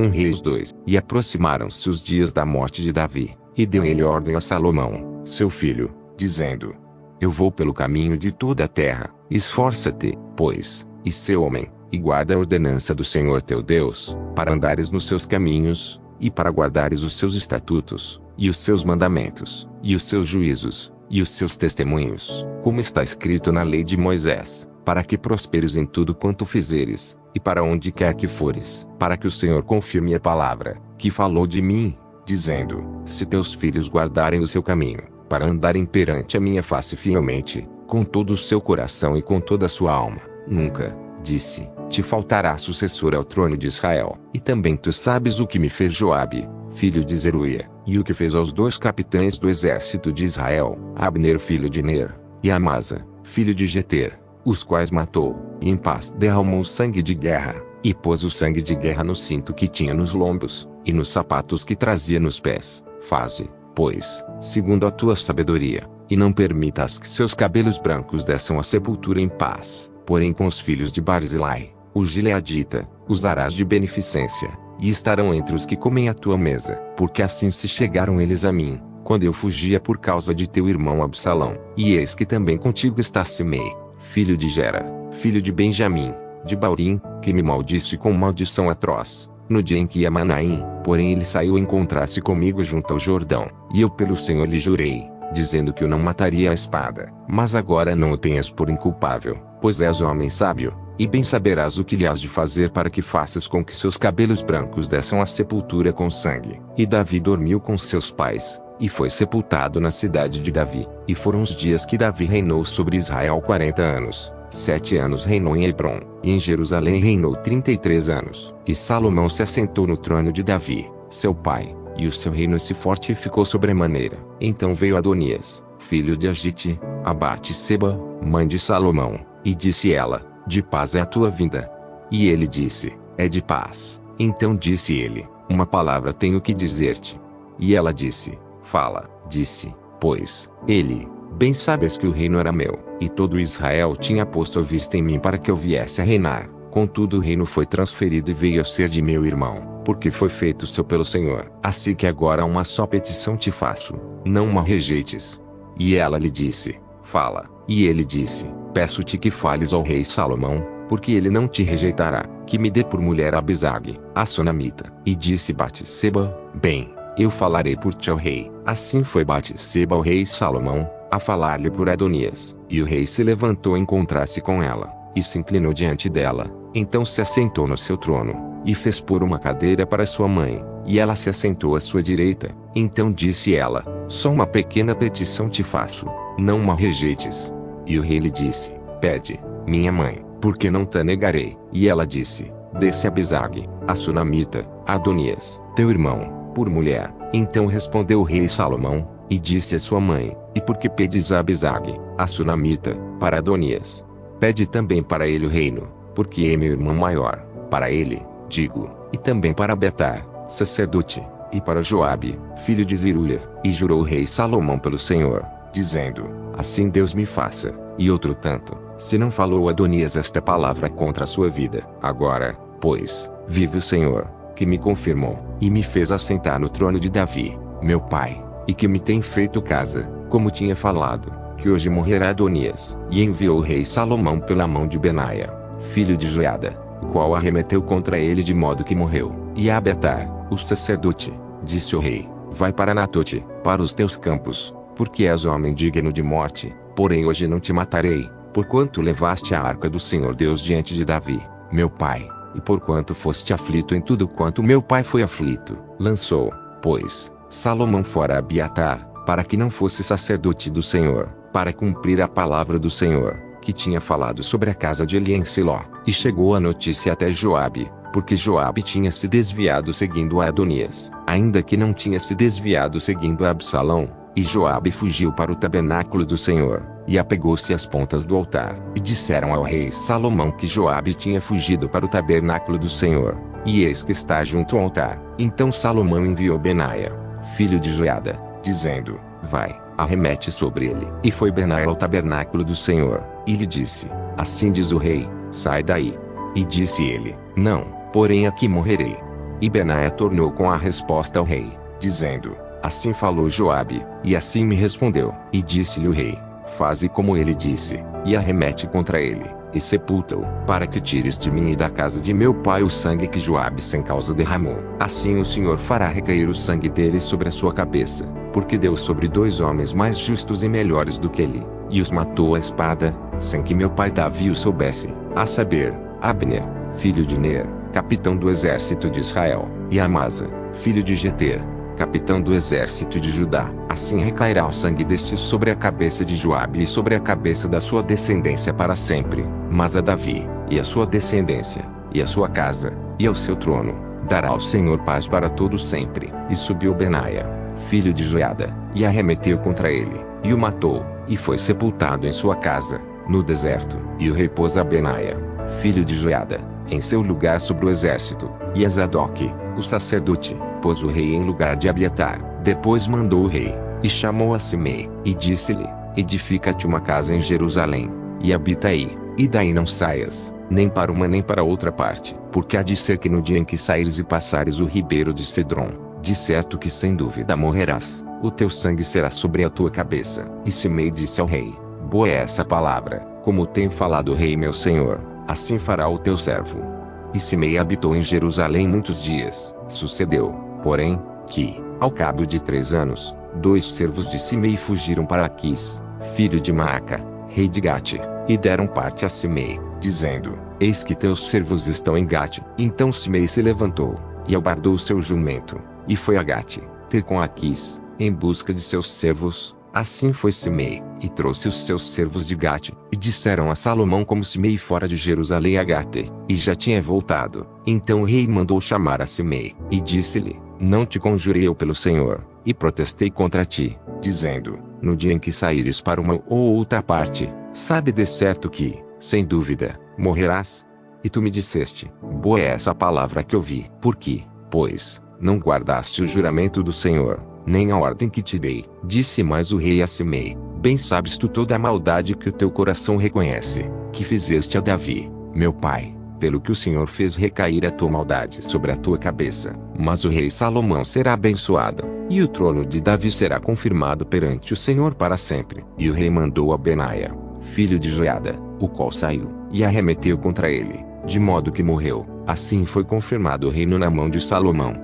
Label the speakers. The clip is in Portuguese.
Speaker 1: Reis 2. E aproximaram-se os dias da morte de Davi, e deu ele ordem a Salomão, seu filho, dizendo: Eu vou pelo caminho de toda a terra. Esforça-te, pois, e sê homem, e guarda a ordenança do Senhor teu Deus, para andares nos seus caminhos, e para guardares os seus estatutos, e os seus mandamentos, e os seus juízos, e os seus testemunhos, como está escrito na lei de Moisés, para que prosperes em tudo quanto fizeres, e para onde quer que fores, para que o Senhor confirme a palavra, que falou de mim, dizendo: Se teus filhos guardarem o seu caminho, para andarem perante a minha face fielmente, com todo o seu coração e com toda a sua alma, nunca, disse, te faltará sucessor ao trono de Israel. E também tu sabes o que me fez Joabe, filho de Zeruia, e o que fez aos 2 capitães do exército de Israel, Abner filho de Ner, e Amasa, filho de Jeter, os quais matou, e em paz derramou sangue de guerra, e pôs o sangue de guerra no cinto que tinha nos lombos, e nos sapatos que trazia nos pés. Faze, pois, segundo a tua sabedoria, e não permitas que seus cabelos brancos desçam à sepultura em paz. Porém com os filhos de Barzilai, o gileadita, usarás de beneficência, e estarão entre os que comem a tua mesa, porque assim se chegaram eles a mim, quando eu fugia por causa de teu irmão Absalão. E eis que também contigo está Simei, filho de Gera, filho de Benjamim, de Baurim, que me maldisse com maldição atroz, no dia em que ia a Manaim. Porém ele saiu encontrar-se comigo junto ao Jordão, e eu pelo Senhor lhe jurei, dizendo que o não mataria à espada. Mas agora não o tenhas por inculpável, pois és homem sábio, e bem saberás o que lhe has de fazer para que faças com que seus cabelos brancos desçam à sepultura com sangue. E Davi dormiu com seus pais, e foi sepultado na cidade de Davi. E foram os dias que Davi reinou sobre Israel 40 anos. 7 anos reinou em Hebrom, e em Jerusalém reinou 33 anos. E Salomão se assentou no trono de Davi, seu pai, e o seu reino se fortificou sobremaneira. Então veio Adonias, filho de Agite, a Batseba, mãe de Salomão, e disse ela: De paz é a tua vinda. E ele disse: É de paz. Então disse ele: Uma palavra tenho que dizer-te. E ela disse: Fala. Disse, pois, ele: Bem sabes que o reino era meu, e todo Israel tinha posto a vista em mim para que eu viesse a reinar. Contudo o reino foi transferido e veio a ser de meu irmão, porque foi feito seu pelo Senhor. Assim que agora uma só petição te faço, não uma rejeites. E ela lhe disse: Fala. E ele disse: Peço-te que fales ao rei Salomão, porque ele não te rejeitará, que me dê por mulher Abisag, a Sunamita. E disse Batseba: Bem, eu falarei por ti ao rei. Assim foi Batseba ao rei Salomão, a falar-lhe por Adonias. E o rei se levantou a encontrar-se com ela, e se inclinou diante dela. Então se assentou no seu trono, e fez pôr uma cadeira para sua mãe, e ela se assentou à sua direita. Então disse ela: Só uma pequena petição te faço, não uma rejeites. E o rei lhe disse: Pede, minha mãe, porque não te negarei. E ela disse: Dê-se Abisag, a Sunamita, a Adonias, teu irmão, por mulher. Então respondeu o rei Salomão, e disse a sua mãe: E por que pedes a Abisag, a Sunamita, para Adonias? Pede também para ele o reino, porque é meu irmão maior. Para ele, digo, e também para Abiatar, sacerdote, e para Joabe, filho de Zeruia. E jurou o rei Salomão pelo Senhor, dizendo: Assim Deus me faça, e outro tanto, se não falou Adonias esta palavra contra a sua vida. Agora, pois, vive o Senhor, que me confirmou, e me fez assentar no trono de Davi, meu pai, e que me tem feito casa, como tinha falado, que hoje morrerá Adonias. E enviou o rei Salomão pela mão de Benaia, filho de Joiada, o qual arremeteu contra ele de modo que morreu. E a Abiatar, o sacerdote, disse o rei: Vai para Natote, para os teus campos, porque és homem digno de morte. Porém hoje não te matarei, porquanto levaste a arca do Senhor Deus diante de Davi, meu pai, e porquanto foste aflito em tudo quanto meu pai foi aflito. Lançou, pois, Salomão fora Abiatar, para que não fosse sacerdote do Senhor, para cumprir a palavra do Senhor, que tinha falado sobre a casa de Eli em Siló. E chegou a notícia até Joabe, porque Joabe tinha se desviado seguindo a Adonias, ainda que não tinha se desviado seguindo a Absalão. E Joabe fugiu para o tabernáculo do Senhor, e apegou-se às pontas do altar. E disseram ao rei Salomão que Joabe tinha fugido para o tabernáculo do Senhor, e eis que está junto ao altar. Então Salomão enviou Benaia, filho de Joiada, dizendo: Vai, arremete sobre ele. E foi Benaia ao tabernáculo do Senhor, e lhe disse: Assim diz o rei, sai daí. E disse ele: Não, porém aqui morrerei. E Benaia tornou com a resposta ao rei, dizendo: Assim falou Joabe, e assim me respondeu. E disse-lhe o rei: Faze como ele disse, e arremete contra ele, e sepulta-o, para que tires de mim e da casa de meu pai o sangue que Joabe sem causa derramou. Assim o Senhor fará recair o sangue dele sobre a sua cabeça, porque deu sobre 2 homens mais justos e melhores do que ele, e os matou à espada, sem que meu pai Davi o soubesse, a saber, Abner, filho de Ner, capitão do exército de Israel, e Amasa, filho de Jeter, capitão do exército de Judá. Assim recairá o sangue destes sobre a cabeça de Joabe e sobre a cabeça da sua descendência para sempre, mas a Davi, e a sua descendência, e a sua casa, e ao seu trono, dará o Senhor paz para todos sempre. E subiu Benaia, filho de Joiada, e arremeteu contra ele, e o matou, e foi sepultado em sua casa, no deserto. E o rei pôs a Benaia, filho de Joiada, em seu lugar sobre o exército, e a Zadok, o sacerdote, pôs o rei em lugar de Abiatar. Depois mandou o rei, e chamou a Simei, e disse-lhe: Edifica-te uma casa em Jerusalém, e habita aí, e daí não saias, nem para uma nem para outra parte, porque há de ser que no dia em que saíres e passares o ribeiro de Cedron, de certo que sem dúvida morrerás, o teu sangue será sobre a tua cabeça. E Simei disse ao rei: Boa é essa palavra, como tem falado o rei meu senhor, assim fará o teu servo. E Simei habitou em Jerusalém muitos dias. Sucedeu, porém, que, ao cabo de 3 anos, 2 servos de Simei fugiram para Aquis, filho de Maaca, rei de Gate, e deram parte a Simei, dizendo: Eis que teus servos estão em Gate. Então Simei se levantou, e albardou seu jumento, e foi a Gate, ter com Aquis, em busca de seus servos. Assim foi Simei, e trouxe os seus servos de Gate, e disseram a Salomão como Simei fora de Jerusalém a Gate, e já tinha voltado. Então o rei mandou chamar a Simei, e disse-lhe: Não te conjurei eu pelo Senhor, e protestei contra ti, dizendo: No dia em que saíres para uma ou outra parte, sabe de certo que, sem dúvida, morrerás? E tu me disseste: Boa é essa palavra que ouvi. Por que, pois, não guardaste o juramento do Senhor, nem a ordem que te dei? Disse mais o rei a Simei: Bem sabes tu toda a maldade que o teu coração reconhece, que fizeste a Davi, meu pai, pelo que o Senhor fez recair a tua maldade sobre a tua cabeça. Mas o rei Salomão será abençoado, e o trono de Davi será confirmado perante o Senhor para sempre. E o rei mandou a Benaia, filho de Joiada, o qual saiu, e arremeteu contra ele, de modo que morreu. Assim foi confirmado o reino na mão de Salomão.